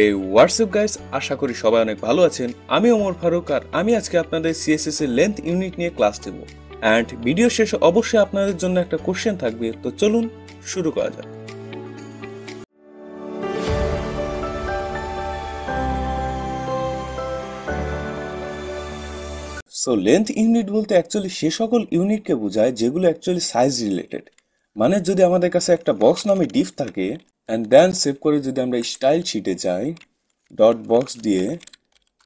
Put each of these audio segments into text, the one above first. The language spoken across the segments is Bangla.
এই হোয়াটসঅ্যাপ গাইস, আশা করি সবাই অনেক ভালো আছেন। আমি ওমর ফারুক আর আমি আজকে আপনাদের সিএসএস এর লেন্থ ইউনিট নিয়ে ক্লাস দেব। অ্যান্ড ভিডিও শেষে অবশ্যই আপনাদের জন্য একটা কোশ্চেন থাকবে, তো চলুন শুরু করা যাক। সো লেন্থ ইউনিট বলতে অ্যাকচুয়ালি সে সকল ইউনিটকে বোঝায় যেগুলো অ্যাকচুয়ালি সাইজ রিলেটেড। মানে যদি আমাদের কাছে একটা বক্স নামে ডিফ থাকে অ্যান্ড দেন সেভ করে যদি আমরা স্টাইল শিটে যাই, ডট বক্স দিয়ে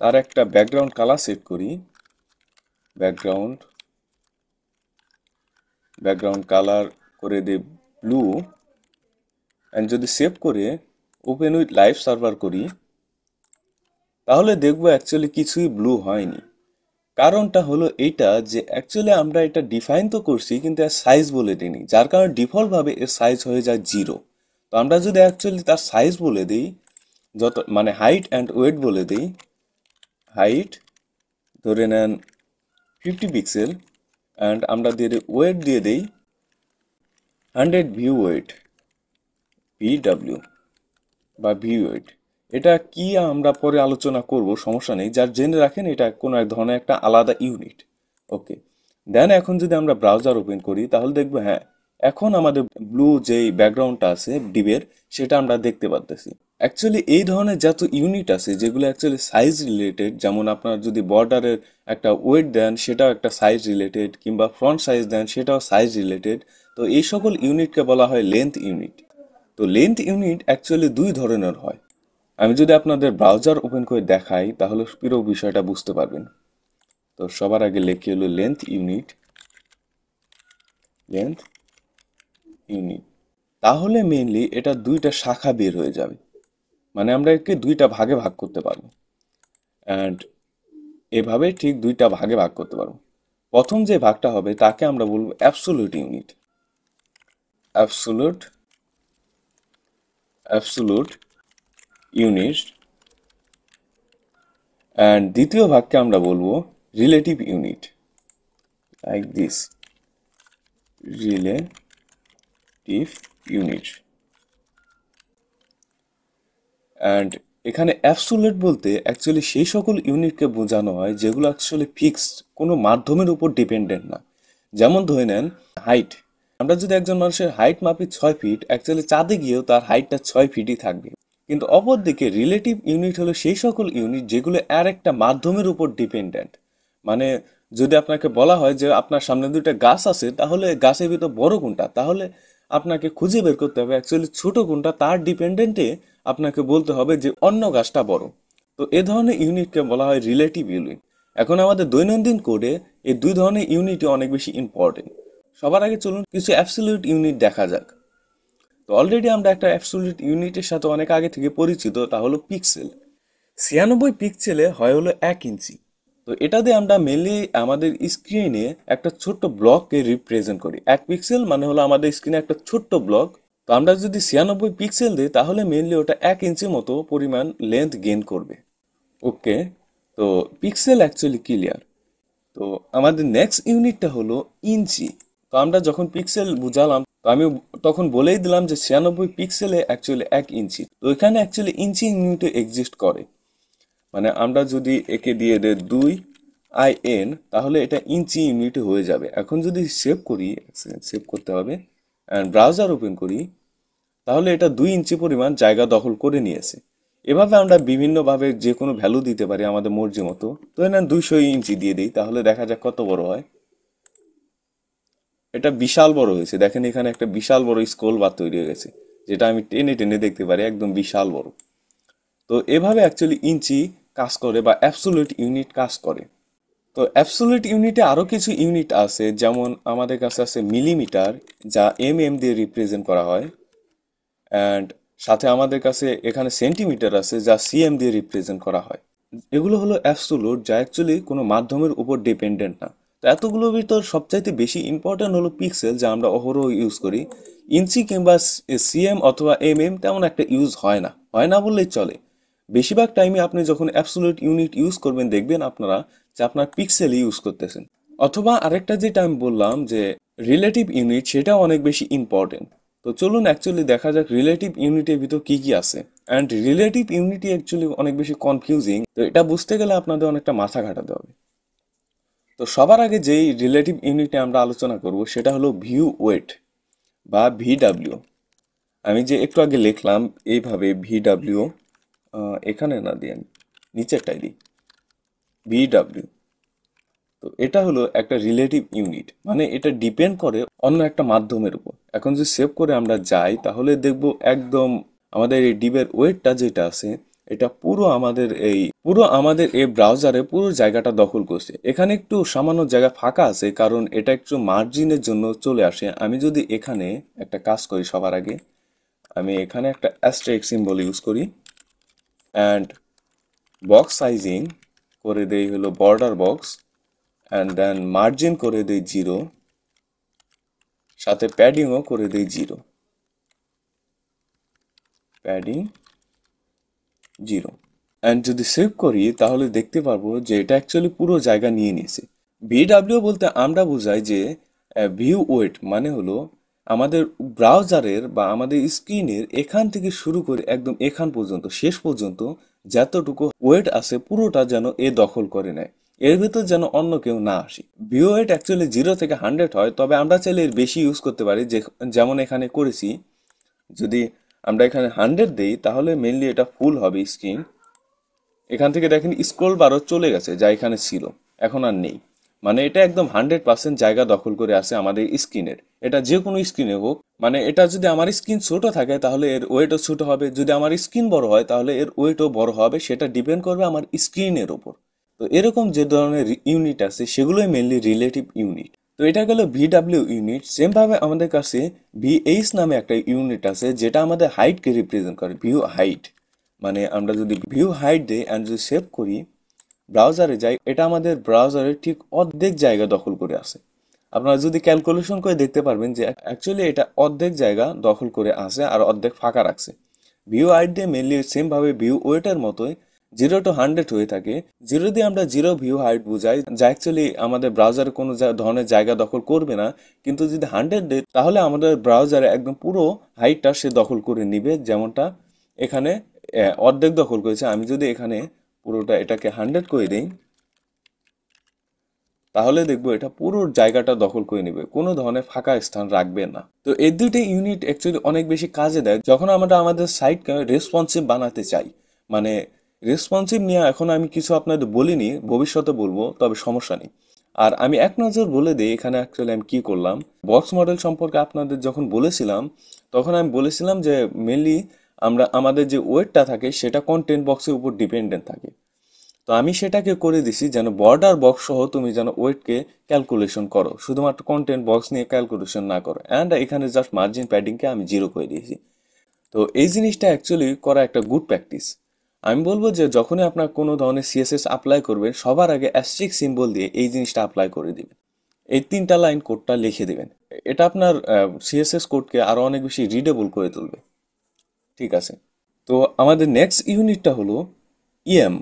তার একটা ব্যাকগ্রাউন্ড কালার সেট করি, ব্যাকগ্রাউন্ড কালার করে দিই ব্লু, অ্যান্ড যদি সেভ করে ওপেন উইথ লাইভ সার্ভার করি, তাহলে দেখবো অ্যাকচুয়ালি কিছুই ব্লু হয়নি। কারণটা হলো এইটা যে অ্যাকচুয়ালি আমরা এটা ডিফাইন তো করছি কিন্তু এর সাইজ বলে দিইনি, যার কারণে ডিফল্টভাবে এর সাইজ হয়ে যায় 0। তো আমরা যদি অ্যাকচুয়ালি তার সাইজ বলে দিই, যত মানে হাইট অ্যান্ড ওয়েট বলে দিই, হাইট ধরে নেন 50 পিক্সেল অ্যান্ড আমরা দিয়ে দিই ওয়েট দিয়ে দিই 100 ভিউ ওয়েট, ভিডব্লিউ বা ভিউ ওয়েট। এটা কি আমরা পরে আলোচনা করব, সমস্যা নেই, যার জেনে রাখেন এটা কোনো এক ধরনের একটা আলাদা ইউনিট। ওকে, দেন এখন যদি আমরা ব্রাউজার ওপেন করি তাহলে দেখবো হ্যাঁ, এখন আমাদের ব্লু যেই ব্যাকগ্রাউন্ডটা আছে ডিবের সেটা আমরা দেখতে পাচ্ছি। অ্যাকচুয়ালি এই ধরনের যত ইউনিট আছে যেগুলো অ্যাকচুয়ালি সাইজ রিলেটেড, যেমন আপনার যদি বর্ডারের একটা ওয়েট দেন সেটাও একটা সাইজ রিলেটেড, কিংবা ফ্রন্ট সাইজ দেন সেটাও সাইজ রিলেটেড, তো এই সকল ইউনিটকে বলা হয় লেন্থ ইউনিট। তো লেন্থ ইউনিট অ্যাকচুয়ালি দুই ধরনের হয়। আমি যদি আপনাদের ব্রাউজার ওপেন করে দেখাই তাহলে পুরো বিষয়টা বুঝতে পারবেন। তো সবার আগে লিখি হলো লেন্থ ইউনিট, লেন্থ ইউনিট। তাহলে মেইনলি এটা দুইটা শাখা বের হয়ে যাবে, মানে আমরা একে দুইটা ভাগে ভাগ করতে পারবো। অ্যান্ড এভাবে ঠিক দুইটা ভাগে ভাগ করতে পারবো। প্রথম যে ভাগটা হবে তাকে আমরা বলবো absolute unit, absolute absolute unit. And দ্বিতীয় ভাগকে আমরা বলবো relative unit, like this, relative unit. And এখানে অ্যাবসোলিউট বলতে অ্যাকচুয়ালি সেই সকল ইউনিটকে বোঝানো হয় যেগুলো অ্যাকচুয়ালি ফিক্সড, কোনো মাধ্যমের উপর ডিপেন্ডেন্ট না। যেমন ধরে নেন হাইট, আমরা যদি একজন মানুষের হাইট মাপি 6 ফিট, অ্যাকচুয়ালি চাঁদে গিয়েও তার হাইটটা 6 ফিটই থাকবে। কিন্তু অপরদিকে রিলেটিভ ইউনিট হলো সেই সকল ইউনিট যেগুলো আর একটা মাধ্যমের উপর ডিপেন্ডেন্ট। মানে যদি আপনাকে বলা হয় যে আপনার সামনে দুইটা গাছ আছে, তাহলে গাছের ভিতর বড় কোনটা, তাহলে আপনাকে খুঁজে বের করতে হবে অ্যাকচুয়ালি ছোট কোনটা, তার ডিপেন্ডেন্টে আপনাকে বলতে হবে যে অন্য গাছটা বড়। তো এ ধরনের ইউনিটকে বলা হয় রিলেটিভ ইউনিট। এখন আমাদের দৈনন্দিন কোডে এই দুই ধরনের ইউনিটই অনেক বেশি ইম্পর্টেন্ট। সবার আগে চলুন কিছু অ্যাবসলিউট ইউনিট দেখা যাক। তো অলরেডি আমরা একটা অ্যাবসলিউট ইউনিটের সাথে অনেক আগে থেকে পরিচিত, তা হলো পিক্সেল। 96 পিক্সেলে হয় হলো 1 ইঞ্চি। তো এটা দিয়ে আমরা মেনলি আমাদের স্ক্রিনে একটা ছোট্ট ব্লককে রিপ্রেজেন্ট করি। 1 পিক্সেল মানে হলো আমাদের স্ক্রিনে একটা ছোট্ট ব্লক। তো আমরা যদি 96 পিক্সেল দিই তাহলে মেনলি ওটা 1 ইঞ্চি মতো পরিমাণ লেন্থ গেইন করবে। ওকে, তো পিক্সেল অ্যাকচুয়ালি ক্লিয়ার। তো আমাদের নেক্সট ইউনিটটা হলো ইঞ্চি। তো আমরা যখন পিক্সেল বুঝালাম, তো আমি তখন বলেই দিলাম যে 96 পিক্সেলে অ্যাকচুয়ালি 1 ইঞ্চি। তো এখানে অ্যাকচুয়ালি ইঞ্চি ইউনিটও এক্সিস্ট করে। মানে আমরা যদি একে দিয়ে দেই 2IN, তাহলে এটা ইঞ্চি ইউনিট হয়ে যাবে। এখন যদি সেভ করি, সেভ করতে হবে অ্যান্ড ব্রাউজার ওপেন করি, তাহলে এটা 2 ইঞ্চি পরিমাণ জায়গা দখল করে নিয়েছে। এভাবে আমরা বিভিন্নভাবে যে কোনো ভ্যালু দিতে পারি আমাদের মর্জি মতো। তো না 200 ইঞ্চি দিয়ে দিই, তাহলে দেখা যাক কত বড় হয়। এটা বিশাল বড় হয়েছে, দেখেন এখানে একটা বিশাল বড় স্ক্রল বার তৈরি হয়ে গেছে, যেটা আমি টেনে টেনে দেখতে পারি, একদম বিশাল বড়। তো এভাবে অ্যাকচুয়ালি ইঞ্চি কাজ করে বা অ্যাবসোলিউট ইউনিট কাজ করে। তো অ্যাবসোলিউট ইউনিটে আরো কিছু ইউনিট আছে, যেমন আমাদের কাছে আছে মিলিমিটার, যা দিয়ে রিপ্রেজেন্ট করা হয়। অ্যান্ড সাথে আমাদের কাছে এখানে সেন্টিমিটার আছে, যা দিয়ে রিপ্রেজেন্ট করা হয়। এগুলো হলো অ্যাবসোলুট, যা অ্যাকচুয়ালি কোনো মাধ্যমের উপর ডিপেন্ডেন্ট না। তো এতগুলোর ভিতর সবচাইতে বেশি ইম্পর্টেন্ট হলো পিক্সেল, যা আমরা অহরহ ইউজ করি। ইঞ্চি কিংবা অথবা তেমন একটা ইউজ হয় না বললেই চলে। বেশিরভাগ টাইমে আপনি যখন অ্যাবসোলুট ইউনিট ইউজ করবেন দেখবেন আপনারা যে আপনার পিক্সেল ইউজ করতেছেন। অথবা আরেকটা যেটা আমি বললাম যে রিলেটিভ ইউনিট, সেটাও অনেক বেশি ইম্পর্টেন্ট। তো চলুন অ্যাকচুয়ালি দেখা যাক রিলেটিভ ইউনিটের ভিতর কি কি আছে। অ্যান্ড রিলেটিভ ইউনিটি অ্যাকচুয়ালি অনেক বেশি কনফিউজিং, তো এটা বুঝতে গেলে আপনাদের অনেকটা মাথা খাটাতে হবে। তো সবার আগে যেই রিলেটিভ ইউনিটে আমরা আলোচনা করব সেটা হলো ভিউ ওয়েট বা ভিডাব্লিউ। আমি যে একটু আগে লিখলাম এইভাবে ভিডাব্লিউ, এখানে না দিয়ে নিচেরটাই দিই ভিডাব্লিউ। তো এটা হলো একটা রিলেটিভ ইউনিট, মানে এটা ডিপেন্ড করে অন্য একটা মাধ্যমের উপর। এখন যদি সেভ করে আমরা যাই তাহলে দেখব একদম আমাদের এই ডিবের ওয়েটটা যেটা আছে এটা পুরো আমাদের এই ব্রাউজারে পুরো জায়গাটা দখল করছে। এখানে একটু সামান্য জায়গা ফাঁকা আছে কারণ এটা একটু মার্জিনের জন্য চলে আসে। আমি যদি এখানে একটা কাজ করি, সবার আগে আমি এখানে একটা অ্যাস্টেরিস্ক সিম্বল ইউজ করি অ্যান্ড বক্স সাইজিং করে দেই হলো border box, and then margin করে দেই 0, সাথে প্যাডিংও করে দেই 0, প্যাডিং 0। অ্যান্ড যদি সেভ করি তাহলে দেখতে পারবো যে এটা অ্যাকচুয়ালি পুরো জায়গা নিয়ে নিয়েছে। ভিডাব্লিউ বলতে আমরা বোঝাই যে ভিউ ওয়েট মানে হলো আমাদের ব্রাউজারের বা আমাদের স্ক্রিনের এখান থেকে শুরু করে একদম এখান পর্যন্ত শেষ পর্যন্ত যতটুকু ওয়েট আছে পুরোটা যেন এ দখল করে নেয়, এর ভিতর যেন অন্য কেউ না আসে। ভিউ ওয়েট অ্যাকচুয়ালি 0 থেকে 100 হয়, তবে আমরা চাইলে এর বেশি ইউজ করতে পারি, যে যেমন এখানে করেছি। যদি আমরা এখানে 100 দেই তাহলে মেনলি এটা ফুল হবে স্ক্রিন। এখান থেকে দেখেন স্ক্রোল বারও চলে গেছে, যা এখানে ছিল এখন আর নেই। মানে এটা একদম 100% জায়গা দখল করে আছে আমাদের স্ক্রিনের। এটা যে কোনো স্ক্রিনে হোক, মানে এটা যদি আমার স্ক্রিন ছোট থাকে তাহলে এর ওয়েটও ছোট হবে, যদি আমার স্ক্রিন বড় হয় তাহলে এর ওয়েটও বড় হবে, সেটা ডিপেন্ড করবে আমার স্ক্রিনের ওপর। তো এরকম যে ধরনের ইউনিট আছে সেগুলোই মেনলি রিলেটিভ ইউনিট। তো এটা গেল ভিডাব্লিউ ইউনিট। সেম ভাবে আমাদের কাছে ভিএইচ নামে একটা ইউনিট আছে যেটা আমাদের হাইটকে রিপ্রেজেন্ট করে, ভিউ হাইট। মানে আমরা যদি ভিউ হাইট দিই অ্যান্ড যদি সেভ করি ব্রাউজারে যাই, এটা আমাদের ব্রাউজারের ঠিক অর্ধেক জায়গা দখল করে আছে। আপনারা যদি ক্যালকুলেশন করে দেখতে পারবেন যে অ্যাকচুয়ালি এটা অর্ধেক জায়গা দখল করে আছে আর অর্ধেক ফাঁকা রাখছে। ভিউ হাইট দিয়ে মেনলি সেম ভাবে ভিউ ওয়েটের মতোই 0 to 100 হয়ে থাকে। 0 দিয়ে আমরা 0 ভিউ হাইট বোঝাই, যা অ্যাকচুয়ালি আমাদের ব্রাউজারে কোনো ধরনের জায়গা দখল করবে না। কিন্তু যদি 100 দেয় তাহলে আমাদের ব্রাউজারে একদম পুরো হাইটটা সে দখল করে নিবে, যেমনটা এখানে অর্ধেক দখল করেছে। আমি যদি এখানে পুরোটা এটাকে 100 করে দিই তাহলে দেখবো এটা পুরো জায়গাটা দখল করে নেবে, কোনো ধরনের ফাঁকা স্থান রাখবে না। তো এই দুইটা ইউনিট অ্যাকচুয়ালি অনেক বেশি কাজে দেয় যখন আমরা আমাদের সাইটকে রেসপন্সিভ বানাতে চাই। মানে রেসপন্সিভ নিয়ে এখন আমি কিছু আপনাদের বলিনি, ভবিষ্যতে বলবো, তবে সমস্যা নেই। আর আমি এক নজর বলে দিই এখানে অ্যাকচুয়ালি আমি কি করলাম। বক্স মডেল সম্পর্কে আপনাদের যখন বলেছিলাম তখন আমি বলেছিলাম যে মেনলি আমরা আমাদের যে ওয়েটটা থাকে সেটা কন্টেন্ট বক্সের উপর ডিপেন্ডেন্ট থাকে। তো আমি সেটাকে করে দিছি যেন বর্ডার বক্স সহ তুমি যেন ওয়েটকে ক্যালকুলেশন করো, শুধুমাত্র কন্টেন্ট বক্স নিয়ে ক্যালকুলেশন না করো। অ্যান্ড এখানে জাস্ট মার্জিন প্যাডিংকে আমি 0 করে দিয়েছি। তো এই জিনিসটা অ্যাকচুয়ালি করা একটা গুড প্র্যাকটিস। আমি বলবো যে যখনই আপনার কোনো ধরনের সিএসএস অ্যাপ্লাই করবেন সবার আগে অ্যাস্টেরিস্ক সিম্বল দিয়ে এই জিনিসটা অ্যাপ্লাই করে দিবেন। এই 3টা লাইন কোডটা লিখে দিবেন। এটা আপনার সিএসএস কোডকে আরো অনেক বেশি রিডেবল করে তুলবে। ঠিক আছে। তো আমাদের নেক্সট ইউনিটটা হলো ইএম।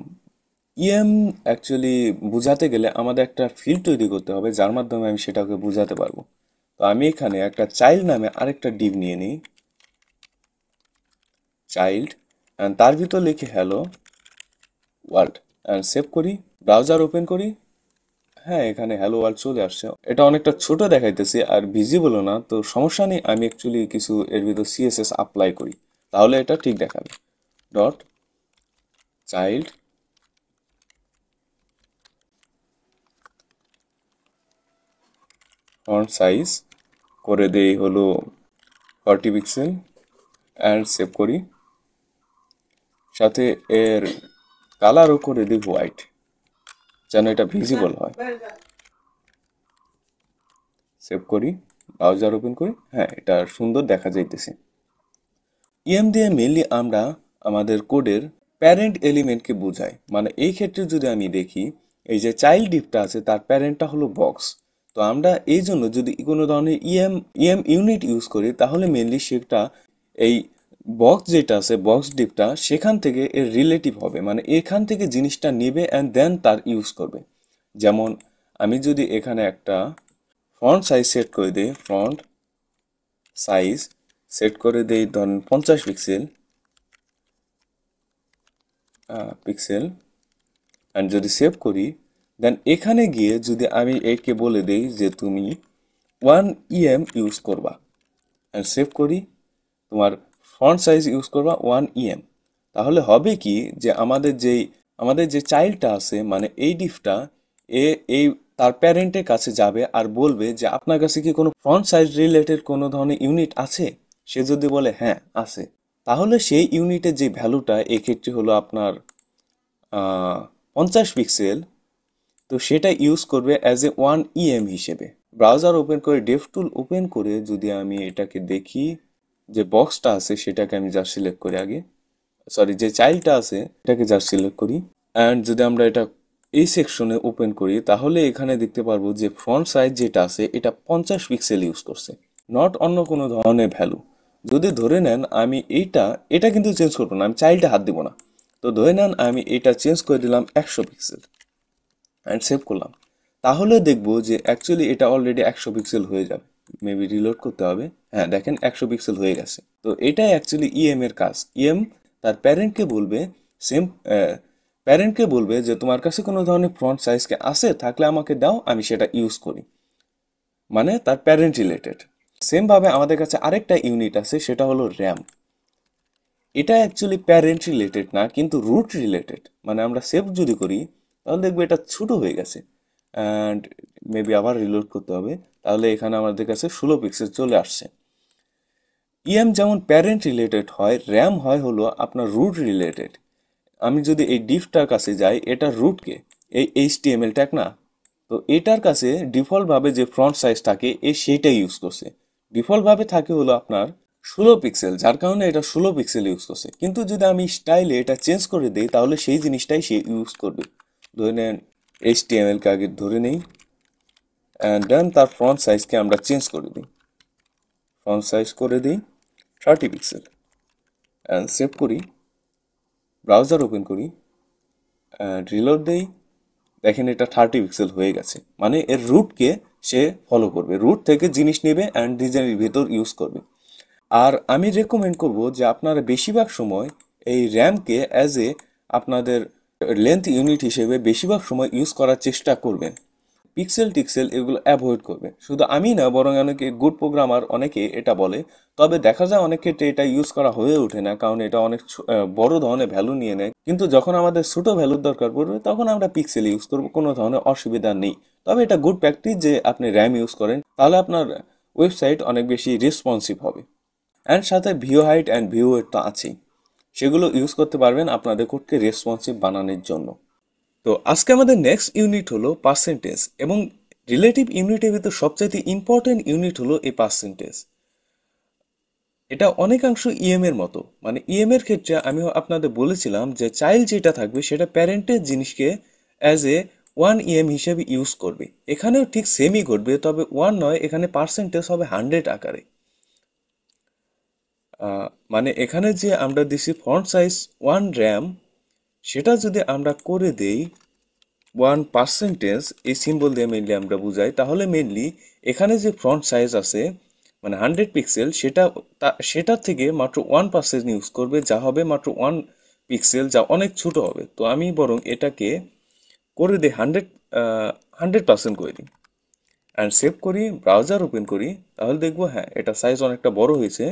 ইএম অ্যাকচুয়ালি বোঝাতে গেলে আমাদের একটা ফিল্ড তৈরি করতে হবে যার মাধ্যমে আমি সেটাকে বোঝাতে পারবো। তো আমি এখানে একটা চাইল্ড নামে আরেকটা ডিভ নিয়ে নিই, চাইল্ড, অ্যান্ড তার ভিতর লিখি হ্যালো ওয়ার্ল্ড অ্যান্ড সেভ করি, ব্রাউজার ওপেন করি। হ্যাঁ, এখানে হ্যালো ওয়ার্ল্ড চলে আসছে। এটা অনেকটা ছোট দেখাইতেছে আর ভিজিবলও না, তো সমস্যা নেই। আমি অ্যাকচুয়ালি কিছু এর ভিতর সিএসএস অ্যাপ্লাই করি তাহলে এটা ঠিক দেখাবে। ডট চাইল্ড, ফন্ট সাইজ করে দেই হলো 40 পিক্সেল অ্যান্ড সেভ করি। সাথে এর কালারও করে দিই হোয়াইট যেন এটা ভিজিবল হয়। সেভ করি, ব্রাউজার ওপেন করি। হ্যাঁ, এটা সুন্দর দেখা যাইতেছে। ইএম দিয়ে মেনলি আমরা আমাদের কোডের প্যারেন্ট এলিমেন্টকে বোঝাই। মানে এই ক্ষেত্রে যদি আমি দেখি এই যে চাইল্ড ডিপটা আছে তার প্যারেন্টটা হলো বক্স। তো আমরা এই জন্য যদি কোনো ধরনের ইএম ইউনিট ইউজ করি তাহলে মেনলি সেটা এই বক্স যেটা আছে বক্স ডিপটা সেখান থেকে এর রিলেটিভ হবে, মানে এখান থেকে জিনিসটা নেবে অ্যান্ড দেন তার ইউজ করবে। যেমন আমি যদি এখানে একটা ফন্ট সাইজ সেট করে দিই, ফন্ট সাইজ সেট করে দেই ধরুন 50 পিক্সেল, পিক্সেল অ্যান্ড যদি সেভ করি, দেন এখানে গিয়ে যদি আমি একে বলে দেই যে তুমি 1 EM ইউজ করবা অ্যান্ড সেভ করি, তোমার ফন্ট সাইজ ইউজ করবা 1 EM, তাহলে হবে কি যে আমাদের যে চাইল্ডটা আছে মানে এই ডিফটা এ এই তার প্যারেন্টের কাছে যাবে আর বলবে যে আপনার কাছে কি কোনো ফন্ট সাইজ রিলেটেড কোনো ধরনের ইউনিট আছে। সে যদি বলে হ্যাঁ আছে, তাহলে সেই ইউনিটের যে ভ্যালুটা এক্ষেত্রে হলো আপনার 50 পিক্সেল, তো সেটা ইউজ করবে অ্যাজ এ 1 EM হিসেবে। ব্রাউজার ওপেন করে ডেভ টুল ওপেন করে যদি আমি এটাকে দেখি, যে বক্সটা আছে সেটাকে আমি জাস্ট সিলেক্ট করি আগে, সরি যে চাইল্ডটা আছে এটাকে জাস্ট সিলেক্ট করি, অ্যান্ড যদি আমরা এটা এই সেকশনে ওপেন করি তাহলে এখানে দেখতে পারবো যে ফন্ট সাইজ যেটা আছে এটা 50 পিক্সেল ইউজ করছে, নট অন্য কোনো ধরনের ভ্যালু। যদি ধরে নেন আমি এটা কিন্তু চেঞ্জ করবো না, আমি চাইল্ডে হাত দিব না। তো ধরে নেন আমি এটা চেঞ্জ করে দিলাম 100 পিক্সেল অ্যান্ড সেভ করলাম, তাহলে দেখবো যে অ্যাকচুয়ালি এটা অলরেডি 100 পিক্সেল হয়ে যাবে। মেবি রিলোড করতে হবে, হ্যাঁ দেখেন 100 পিক্সেল হয়ে গেছে। তো এটাই অ্যাকচুয়ালি ইএম এর কাজ। ইএম তার প্যারেন্টকে বলবে, সেম প্যারেন্টকে বলবে যে তোমার কাছে কোনো ধরনের ফ্রন্ট সাইজকে আছে থাকলে আমাকে দাও, আমি সেটা ইউজ করি, মানে তার প্যারেন্ট রিলেটেড। সেম ভাবে আমাদের কাছে আরেকটা ইউনিট আছে, সেটা হলো র্যাম। এটা অ্যাকচুয়ালি প্যারেন্ট রিলেটেড না কিন্তু রুট রিলেটেড, মানে আমরা সেভ যদি করি তাহলে দেখবো এটা ছোট হয়ে গেছে অ্যান্ড মেবি আবার রিলোড করতে হবে, তাহলে এখানে আমাদের কাছে 16 পিক্সেল চলে আসছে। ইএম যেমন প্যারেন্ট রিলেটেড হয়, র্যাম হয় হলো আপনার রুট রিলেটেড। আমি যদি এই ডিফটার কাছে যাই, এটা রুটকে এই এইচটিএমএল ট্যাগ না, তো এটার কাছে ডিফল্ট ভাবে যে ফ্রন্ট সাইজ থাকে সেইটাই ইউজ করছে। ডিফল্ট ভাবে থাকে হলো আপনার 16 পিক্সেল, যার কারণে এটা 16 পিক্সেল ইউজ করছে, কিন্তু যদি আমি স্টাইলে এটা চেঞ্জ করে দিই তাহলে সেই জিনিসটাই সে ইউজ করবে। ধরে নেন এইচটিএমএল কে আগে ধরে নেই অ্যান্ড দেন তার ফ্রন্ট সাইজকে আমরা চেঞ্জ করে দিই, ফন্ট সাইজ করে দিই 30 পিক্সেল অ্যান্ড সেভ করি, ব্রাউজার ওপেন করি অ্যান্ড রিলোড দেই। দেখেন এটা 30 পিক্সেল হয়ে গেছে, মানে এর রুটকে সে ফলো করবে, রুট থেকে জিনিস নেবে অ্যান্ড ডিজাইনের ভেতর ইউজ করবে। আর আমি রেকমেন্ড করব যে আপনারা বেশিরভাগ সময় এই র্যামকে অ্যাজ এ আপনাদের লেন্থ ইউনিট হিসেবে বেশিরভাগ সময় ইউজ করার চেষ্টা করবেন, পিক্সেল টিক্সেল এগুলো অ্যাভয়েড করবে। শুধু আমি না, বরং অনেকে গুড প্রোগ্রামার অনেকে এটা বলে, তবে দেখা যায় অনেক ক্ষেত্রে এটা ইউজ করা হয়ে ওঠে না, কারণ এটা অনেক বড় ধরনের ভ্যালু নিয়ে নেয়। কিন্তু যখন আমাদের ছোট ভ্যালুর দরকার পড়বে তখন আমরা পিক্সেল ইউজ করব, কোনো ধরনের অসুবিধা নেই। তবে এটা গুড প্র্যাকটিস যে আপনি র্যাম ইউজ করেন, তাহলে আপনার ওয়েবসাইট অনেক বেশি রেসপন্সিভ হবে। অ্যান্ড সাথে view height and view width তো আছেই, সেগুলো ইউজ করতে পারবেন আপনাদের কোডকে রেসপন্সিভ বানানোর জন্য। তো আজকে আমাদের নেক্সট ইউনিট হলো পার্সেন্টেজ, এবং রিলেটিভ ইউনিটের ভিতর সবচাইতে ইম্পর্টেন্ট ইউনিট হলো এই পার্সেন্টেজ। এটা অনেকাংশ ইএম এর মতো, মানে ইএম এর ক্ষেত্রে আমি আপনাদের বলেছিলাম যে চাইল্ড যেটা থাকবে সেটা প্যারেন্টের জিনিসকে অ্যাজ এ 1 EM হিসেবে ইউজ করবে। এখানেও ঠিক সেমই ঘটবে, তবে 1 নয়, এখানে পার্সেন্টেজ হবে 100 আকারে। মানে এখানে যে আমরা দিছি ফন্ট সাইজ 1 RAM, সেটা যদি আমরা করে দেই 1%, এই সিম্বল দিয়ে মেনলি আমরা বুঝাই, তাহলে মেনলি এখানে যে ফ্রন্ট সাইজ আছে মানে 100 পিক্সেল, সেটার থেকে মাত্র 1% ইউজ করবে, যা হবে মাত্র 1 পিক্সেল, যা অনেক ছোট হবে। তো আমি বরং এটাকে করে দিই 100% করে দিই অ্যান্ড সেভ করি, ব্রাউজার ওপেন করি, তাহলে দেখবো হ্যাঁ এটা সাইজ অনেকটা বড় হয়েছে।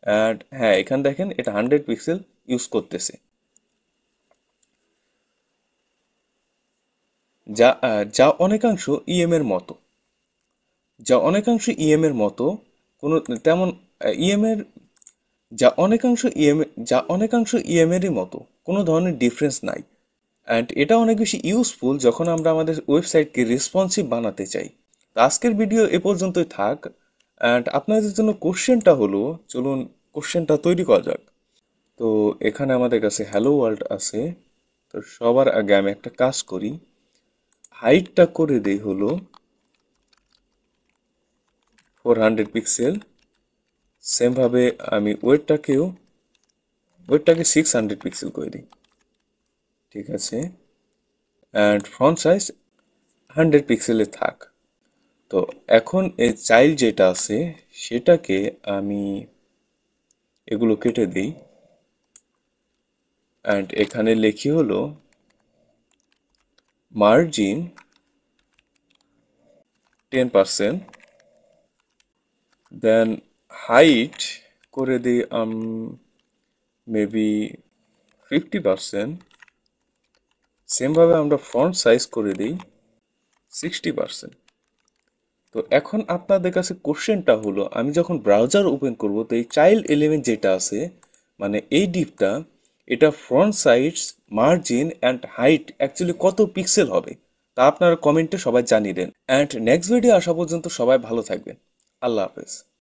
অ্যান্ড হ্যাঁ এখানে দেখেন এটা 100 পিক্সেল ইউজ করতেছে, যা অনেকাংশ ইএম এর মতো, যা অনেকাংশ ইএম এর মতো, কোনো তেমন ইএম এর যা অনেকাংশ ইএম এরই মতো, কোনো ধরনের ডিফারেন্স নাই। অ্যান্ড এটা অনেক বেশি ইউজফুল যখন আমরা আমাদের ওয়েবসাইটকে রেসপন্সিভ বানাতে চাই। তো আজকের ভিডিও এ পর্যন্তই থাক, অ্যান্ড আপনাদের জন্য কোশ্চেনটা হলো, চলুন কোশ্চেনটা তৈরি করা যাক। তো এখানে আমাদের কাছে হ্যালো ওয়ার্ল্ড আছে, তো সবার আগে আমি একটা কাজ করি, হাইটটা করে দেই হলো 400 পিক্সেল। সেম ভাবে আমি ওয়েটটাকে 600 পিক্সেল করে দিই, ঠিক আছে। অ্যান্ড ফন্ট সাইজ 100 পিক্সেলে থাক। তো এখন এই চাইল্ড যেটা আছে সেটাকে আমি এগুলো কেটে দিই, অ্যান্ড এখানে লিখি হলো মার্জিন 10%, দেন হাইট করে দিই মেবি 50%, সেমভাবে আমরা ফন্ট সাইজ করে দিই 60%। তো এখন আপনাদের কাছে কোশ্চেনটা হলো, আমি যখন ব্রাউজার ওপেন করব তো এই চাইল্ড এলিমেন্ট যেটা আছে মানে এই ডিপটা, এটা front size, margin and height actually কত পিক্সেল হবে তা আপনারা কমেন্টে সবাই জানিয়ে দেন। অ্যান্ড নেক্সট ভিডিও আসা পর্যন্ত সবাই ভালো থাকবেন। আল্লাহ হাফেজ।